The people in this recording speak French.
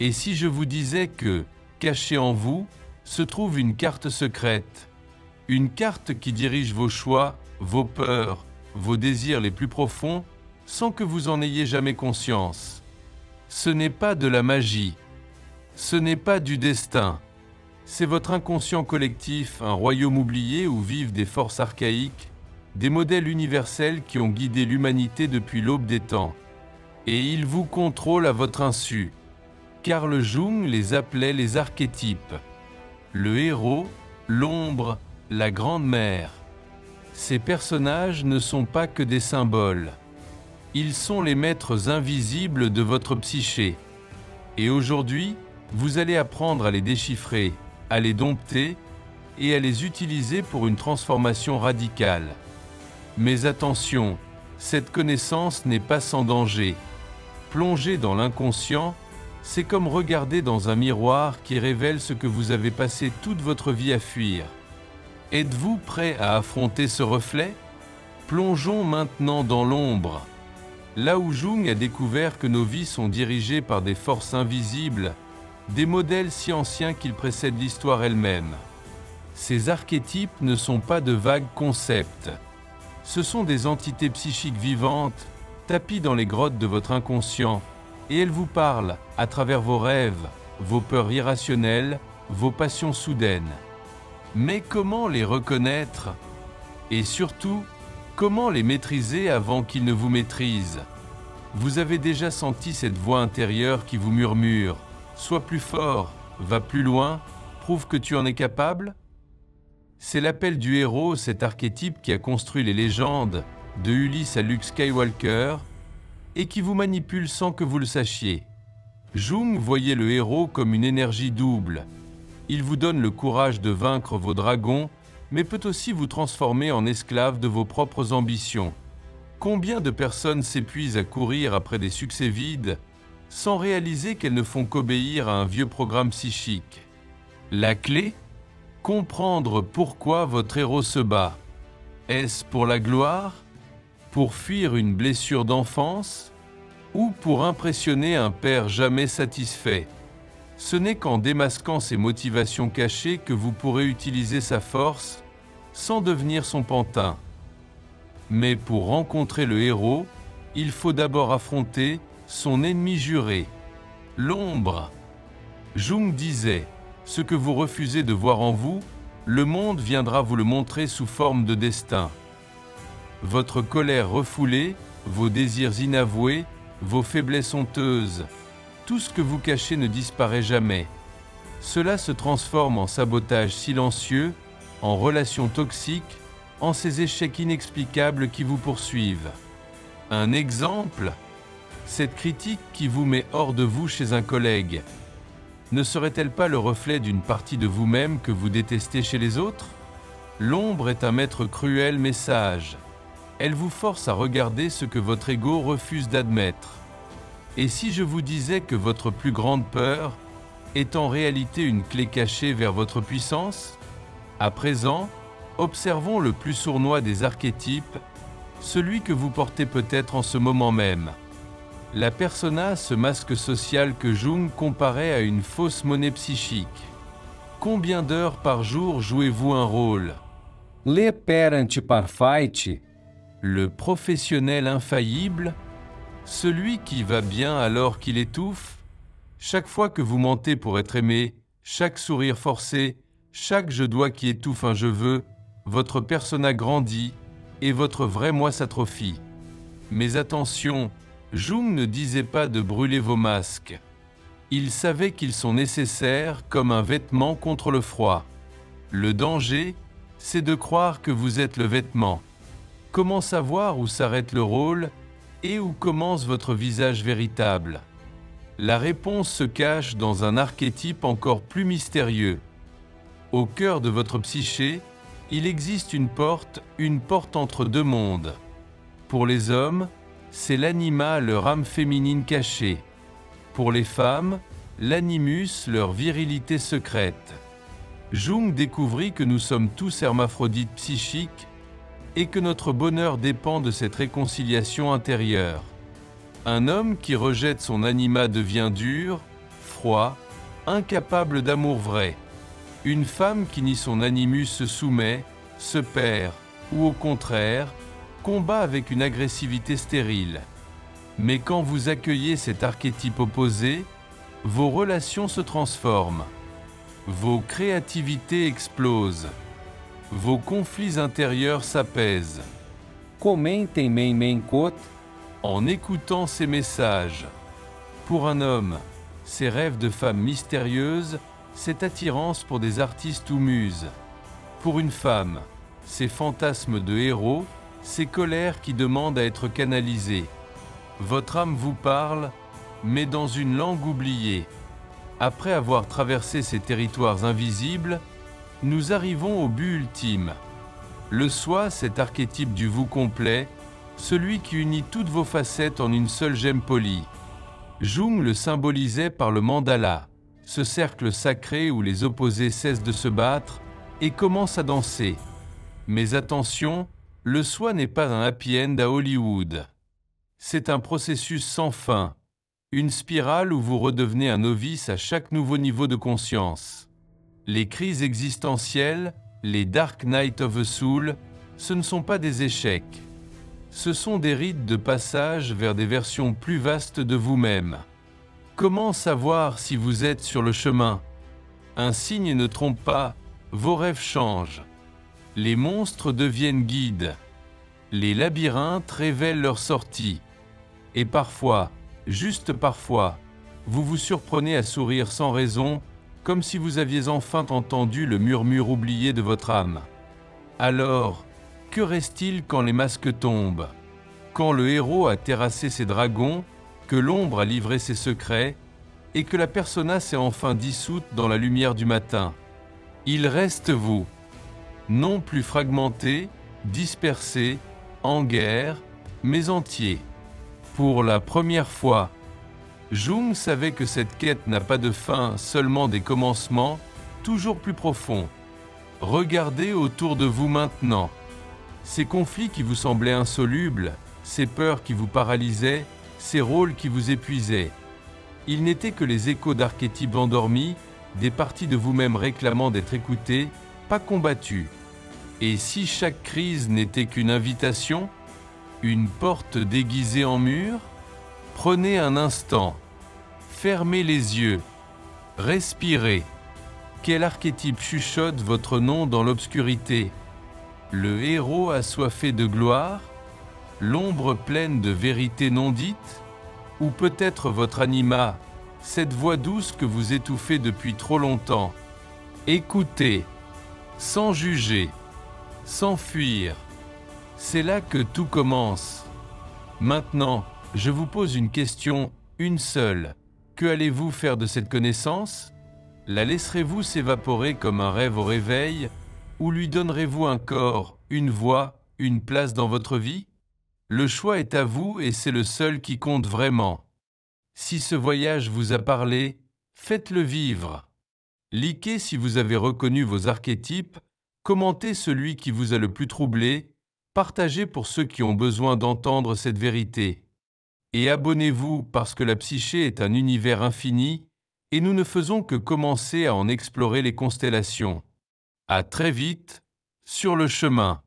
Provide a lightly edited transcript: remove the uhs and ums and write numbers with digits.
Et si je vous disais que, cachée en vous, se trouve une carte secrète, une carte qui dirige vos choix, vos peurs, vos désirs les plus profonds, sans que vous en ayez jamais conscience. Ce n'est pas de la magie, ce n'est pas du destin, c'est votre inconscient collectif, un royaume oublié où vivent des forces archaïques, des modèles universels qui ont guidé l'humanité depuis l'aube des temps. Et ils vous contrôlent à votre insu. Carl Jung les appelait les archétypes. Le héros, l'ombre, la grande mère. Ces personnages ne sont pas que des symboles. Ils sont les maîtres invisibles de votre psyché. Et aujourd'hui, vous allez apprendre à les déchiffrer, à les dompter et à les utiliser pour une transformation radicale. Mais attention, cette connaissance n'est pas sans danger. Plonger dans l'inconscient, c'est comme regarder dans un miroir qui révèle ce que vous avez passé toute votre vie à fuir. Êtes-vous prêt à affronter ce reflet? Plongeons maintenant dans l'ombre. Là où Jung a découvert que nos vies sont dirigées par des forces invisibles, des modèles si anciens qu'ils précèdent l'histoire elle-même. Ces archétypes ne sont pas de vagues concepts. Ce sont des entités psychiques vivantes, tapies dans les grottes de votre inconscient, et elles vous parlent à travers vos rêves, vos peurs irrationnelles, vos passions soudaines. Mais comment les reconnaître? Et surtout, comment les maîtriser avant qu'ils ne vous maîtrisent? Vous avez déjà senti cette voix intérieure qui vous murmure « Sois plus fort, va plus loin, prouve que tu en es capable ?» C'est l'appel du héros, cet archétype qui a construit les légendes, de Ulysse à Luke Skywalker, et qui vous manipule sans que vous le sachiez. Jung voyait le héros comme une énergie double. Il vous donne le courage de vaincre vos dragons, mais peut aussi vous transformer en esclave de vos propres ambitions. Combien de personnes s'épuisent à courir après des succès vides, sans réaliser qu'elles ne font qu'obéir à un vieux programme psychique? La clé? Comprendre pourquoi votre héros se bat. Est-ce pour la gloire? Pour fuir une blessure d'enfance? Ou pour impressionner un père jamais satisfait? Ce n'est qu'en démasquant ses motivations cachées que vous pourrez utiliser sa force sans devenir son pantin. Mais pour rencontrer le héros, il faut d'abord affronter son ennemi juré, l'ombre. Jung disait: ce que vous refusez de voir en vous, le monde viendra vous le montrer sous forme de destin. Votre colère refoulée, vos désirs inavoués, vos faiblesses honteuses, tout ce que vous cachez ne disparaît jamais. Cela se transforme en sabotage silencieux, en relations toxiques, en ces échecs inexplicables qui vous poursuivent. Un exemple? Cette critique qui vous met hors de vous chez un collègue. Ne serait-elle pas le reflet d'une partie de vous-même que vous détestez chez les autres? L'ombre est un maître cruel mais sage. Elle vous force à regarder ce que votre ego refuse d'admettre. Et si je vous disais que votre plus grande peur est en réalité une clé cachée vers votre puissance? À présent, observons le plus sournois des archétypes, celui que vous portez peut-être en ce moment même. La persona, ce masque social que Jung comparait à une fausse monnaie psychique. Combien d'heures par jour jouez-vous un rôle? Le perante par fight. Le professionnel infaillible? Celui qui va bien alors qu'il étouffe? Chaque fois que vous mentez pour être aimé, chaque sourire forcé, chaque je dois qui étouffe un je veux, votre persona grandit et votre vrai moi s'atrophie. Mais attention, Jung ne disait pas de brûler vos masques. Il savait qu'ils sont nécessaires comme un vêtement contre le froid. Le danger, c'est de croire que vous êtes le vêtement. Comment savoir où s'arrête le rôle et où commence votre visage véritable? La réponse se cache dans un archétype encore plus mystérieux. Au cœur de votre psyché, il existe une porte entre deux mondes. Pour les hommes, c'est l'anima, leur âme féminine cachée. Pour les femmes, l'animus, leur virilité secrète. Jung découvrit que nous sommes tous hermaphrodites psychiques et que notre bonheur dépend de cette réconciliation intérieure. Un homme qui rejette son anima devient dur, proie, incapable d'amour vrai. Une femme qui ni son animus se soumet, se perd, ou au contraire, combat avec une agressivité stérile. Mais quand vous accueillez cet archétype opposé, vos relations se transforment. Vos créativités explosent. Vos conflits intérieurs s'apaisent. Comentem Menkot. En écoutant ces messages. Pour un homme, ses rêves de femme mystérieuse, cette attirance pour des artistes ou muses. Pour une femme, ses fantasmes de héros, ses colères qui demandent à être canalisées. Votre âme vous parle, mais dans une langue oubliée. Après avoir traversé ces territoires invisibles, nous arrivons au but ultime. Le soi, cet archétype du vous complet, celui qui unit toutes vos facettes en une seule gemme polie. Jung le symbolisait par le mandala, ce cercle sacré où les opposés cessent de se battre et commencent à danser. Mais attention, le soi n'est pas un happy end à Hollywood. C'est un processus sans fin, une spirale où vous redevenez un novice à chaque nouveau niveau de conscience. Les crises existentielles, les Dark Night of the Soul, ce ne sont pas des échecs. Ce sont des rites de passage vers des versions plus vastes de vous-même. Comment savoir si vous êtes sur le chemin? Un signe ne trompe pas, vos rêves changent. Les monstres deviennent guides. Les labyrinthes révèlent leur sortie. Et parfois, juste parfois, vous vous surprenez à sourire sans raison, comme si vous aviez enfin entendu le murmure oublié de votre âme. Alors, que reste-t-il quand les masques tombent? Quand le héros a terrassé ses dragons, que l'ombre a livré ses secrets, et que la persona s'est enfin dissoute dans la lumière du matin. Il reste vous, non plus fragmenté, dispersé, en guerre, mais entier. Pour la première fois, Jung savait que cette quête n'a pas de fin, seulement des commencements, toujours plus profonds. Regardez autour de vous maintenant. Ces conflits qui vous semblaient insolubles, ces peurs qui vous paralysaient, ces rôles qui vous épuisaient. Ils n'étaient que les échos d'archétypes endormis, des parties de vous-même réclamant d'être écoutées, pas combattues. Et si chaque crise n'était qu'une invitation, une porte déguisée en mur, prenez un instant, fermez les yeux, respirez. Quel archétype chuchote votre nom dans l'obscurité? Le héros assoiffé de gloire? L'ombre pleine de vérités non dites? Ou peut-être votre anima, cette voix douce que vous étouffez depuis trop longtemps? Écoutez, sans juger, sans fuir. C'est là que tout commence. Maintenant, je vous pose une question, une seule. Que allez-vous faire de cette connaissance? La laisserez-vous s'évaporer comme un rêve au réveil? Ou lui donnerez-vous un corps, une voix, une place dans votre vie? Le choix est à vous et c'est le seul qui compte vraiment. Si ce voyage vous a parlé, faites-le vivre. Likez si vous avez reconnu vos archétypes, commentez celui qui vous a le plus troublé, partagez pour ceux qui ont besoin d'entendre cette vérité. Et abonnez-vous parce que la psyché est un univers infini et nous ne faisons que commencer à en explorer les constellations. À très vite, sur le chemin.